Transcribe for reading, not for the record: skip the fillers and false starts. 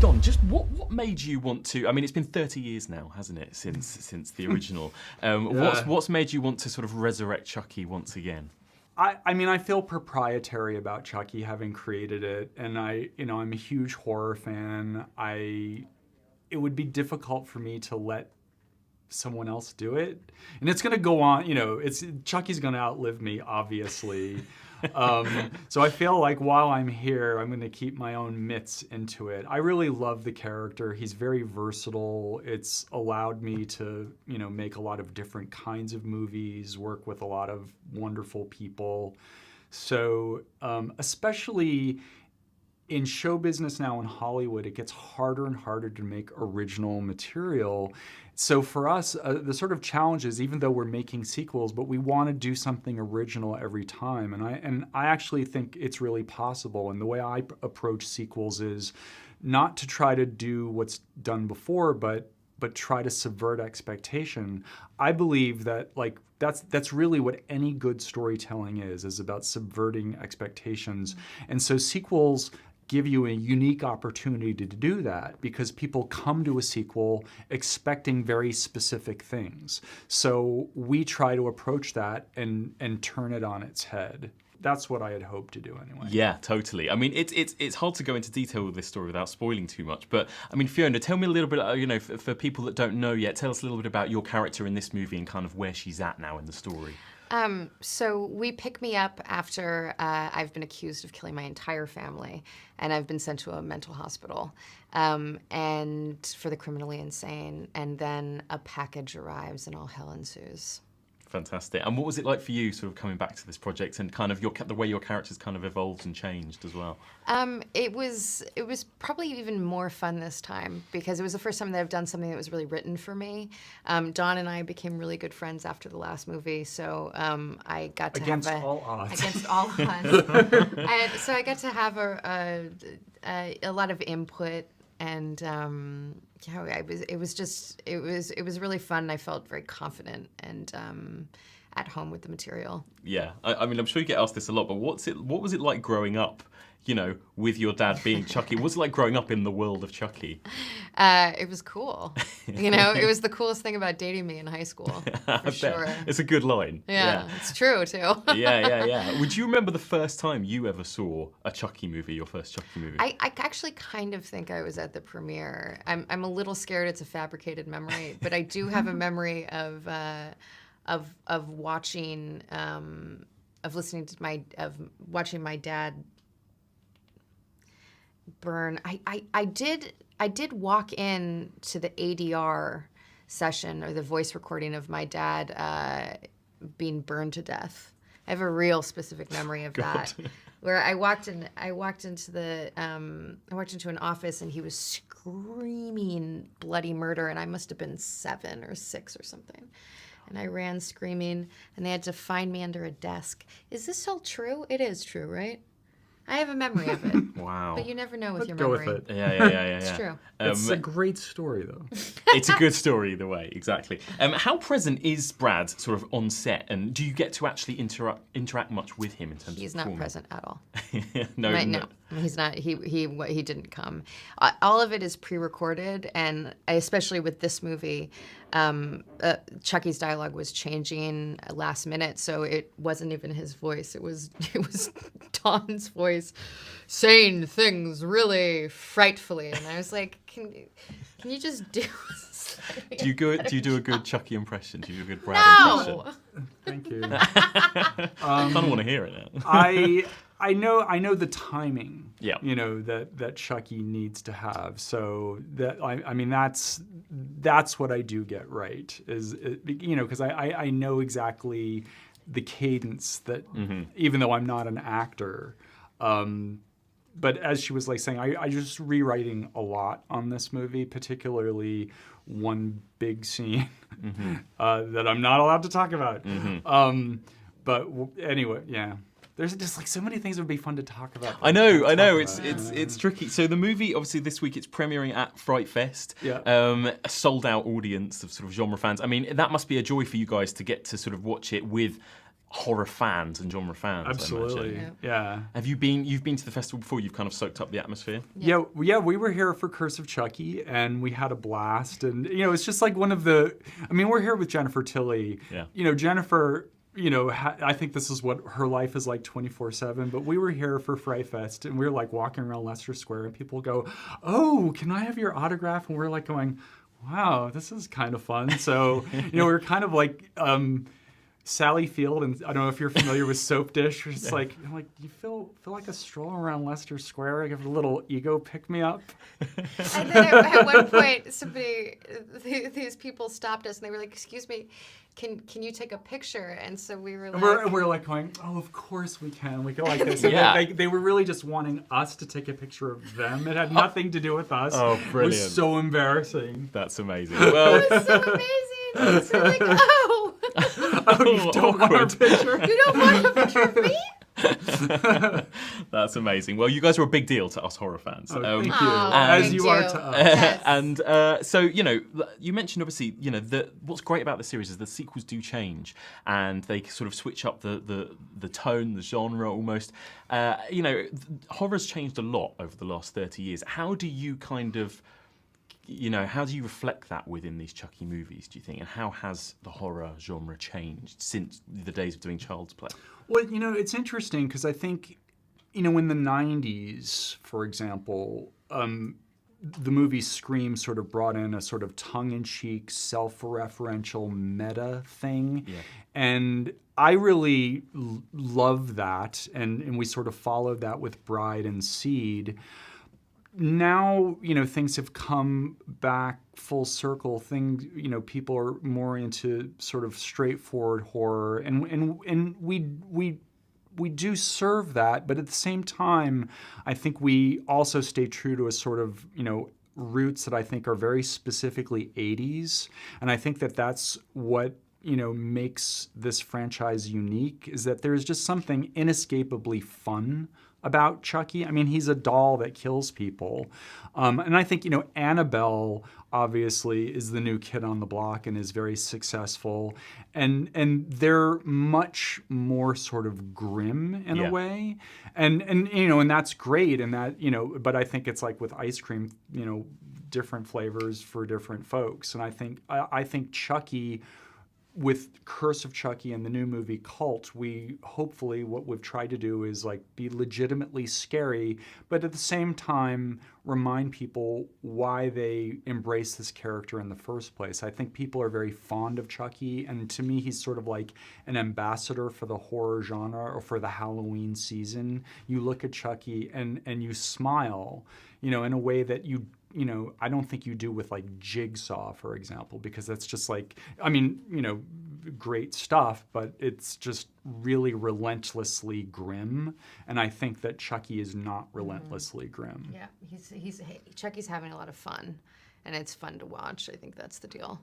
Don, just what made you want to? I mean, it's been 30 years now, hasn't it, since the original? What's made you want to sort of resurrect Chucky once again? I mean, I feel proprietary about Chucky, having created it, and I'm a huge horror fan. It would be difficult for me to let someone else do it, and it's going to go on. Chucky's going to outlive me, obviously. So I feel like while I'm here, I'm going to keep my own mitts into it. I really love the character. He's very versatile. It's allowed me to, make a lot of different kinds of movies, work with a lot of wonderful people. So especially in show business now in Hollywood, it gets harder and harder to make original material. So for us, the sort of challenge is, even though we're making sequels, but we want to do something original every time. And I actually think it's really possible. And the way I approach sequels is not to try to do what's done before, but try to subvert expectation. I believe that that's really what any good storytelling is about subverting expectations. And so sequels give you a unique opportunity to do that, because people come to a sequel expecting very specific things. So we try to approach that and turn it on its head. That's what I had hoped to do anyway. Yeah, totally. I mean, it's hard to go into detail with this story without spoiling too much. But I mean, Fiona, tell me a little bit, for people that don't know yet, tell us a little bit about your character in this movie and kind of where she's at now in the story. So we pick me up after I've been accused of killing my entire family, and I've been sent to a mental hospital, and for the criminally insane, and then a package arrives and all hell ensues. Fantastic. And what was it like for you, sort of coming back to this project and kind of the way your characters kind of evolved and changed as well? It was probably even more fun this time, because it was the first time that I've done something that was really written for me. Don and I became really good friends after the last movie, so I got to against have all odds. Against all odds. So I got to have a lot of input. And it was really fun. And I felt very confident and at home with the material. Yeah, I mean, I'm sure you get asked this a lot, but what was it like growing up, with your dad being Chucky? What was it like growing up in the world of Chucky? It was cool. It was the coolest thing about dating me in high school, for sure. It's a good line. Yeah, it's true, too. Yeah. Would you remember the first time you ever saw a Chucky movie, your first Chucky movie? I actually kind of think I was at the premiere. I'm a little scared it's a fabricated memory, but I do have a memory of watching, watching my dad burn. I did walk in to the ADR session, or the voice recording of my dad being burned to death. I have a real specific memory of that, where I walked into an office and he was screaming bloody murder, and I must have been 7 or 6 or something. And I ran screaming, and they had to find me under a desk. Is this all true? It is true, right? I have a memory of it. Wow. But you never know with your Go memory. with it. Yeah. It's true. It's a great story, though. It's a good story either way, exactly. How present is Brad sort of on set, and do you get to actually interact much with him in terms He's of not performing? present at all. No. He's not. He didn't come. All of it is pre-recorded, and especially with this movie, Chucky's dialogue was changing last minute, so it wasn't even his voice. It was Don's voice saying things really frightfully, and I was like, can you just do? Do you do a good Chucky impression? Do you do a good Brad impression? Thank you. I kind of want to hear it now. I know the timing. Yeah. That Chucky needs to have. So that I mean that's what I do get right, is because I know exactly the cadence that, even though I'm not an actor. But as she was saying, I just rewriting a lot on this movie, particularly one big scene that I'm not allowed to talk about. But anyway, yeah. There's just so many things that would be fun to talk about. I know. It's tricky. So the movie, obviously, this week it's premiering at Fright Fest. Yeah. A sold-out audience of sort of genre fans. I mean, that must be a joy for you guys to get to sort of watch it with horror fans and genre fans. Absolutely. I imagine. Yeah. Have you been? You've been to the festival before. You've kind of soaked up the atmosphere. Yeah, we were here for Curse of Chucky, and we had a blast. And it's just like one of the. I mean, we're here with Jennifer Tilly. Yeah. Jennifer. I think this is what her life is like 24/7. But we were here for Fright Fest, and we were like walking around Leicester Square, and people go, "Oh, can I have your autograph?" And we're like going, "Wow, this is kind of fun." So we're kind of like. Sally Field, and I don't know if you're familiar with Soap Dish. It's like you feel like a stroll around Leicester Square. I give a little ego pick me up. And then at one point, these people stopped us, and they were like, "Excuse me, can you take a picture?" And so we were like, we're like going, "Oh, of course we can. We go like this." Yeah. And they were really just wanting us to take a picture of them. It had nothing to do with us. Oh, brilliant! It was so embarrassing. That's amazing. Well, "It was so amazing." It's like, "Oh." Oh, you don't want our picture? You don't want a picture of me? That's amazing. Well, you guys are a big deal to us horror fans. Oh, thank you. Oh, As thank you are you. to us. Yes. And so, you mentioned obviously, what's great about the series is the sequels do change, and they sort of switch up the tone, the genre almost. Horror's changed a lot over the last 30 years. How do you kind of how do you reflect that within these Chucky movies, do you think? And how has the horror genre changed since the days of doing Child's Play? Well, it's interesting because I think, in the 90s, for example, the movie Scream sort of brought in a sort of tongue-in-cheek, self-referential meta thing. Yeah. And I really love that, and we sort of followed that with Bride and Seed. Now, things have come back full circle. People are more into sort of straightforward horror, and we do serve that, but at the same time, I think we also stay true to a sort of, roots that I think are very specifically 80s, and I think that that's what makes this franchise unique, is that there's just something inescapably fun about Chucky. I mean, he's a doll that kills people. And I think, Annabelle obviously is the new kid on the block and is very successful. And they're much more sort of grim in a way. And that's great. And that, but I think it's like with ice cream, different flavors for different folks. And I think Chucky, with Curse of Chucky and the new movie Cult, hopefully what we've tried to do is like be legitimately scary, but at the same time remind people why they embrace this character in the first place. I think people are very fond of Chucky, and to me he's sort of like an ambassador for the horror genre or for the Halloween season. You look at Chucky and you smile, in a way that I don't think you do with like Jigsaw, for example, because that's just like, great stuff, but it's just really relentlessly grim. And I think that Chucky is not relentlessly grim. Yeah, Chucky's having a lot of fun, and it's fun to watch. I think that's the deal.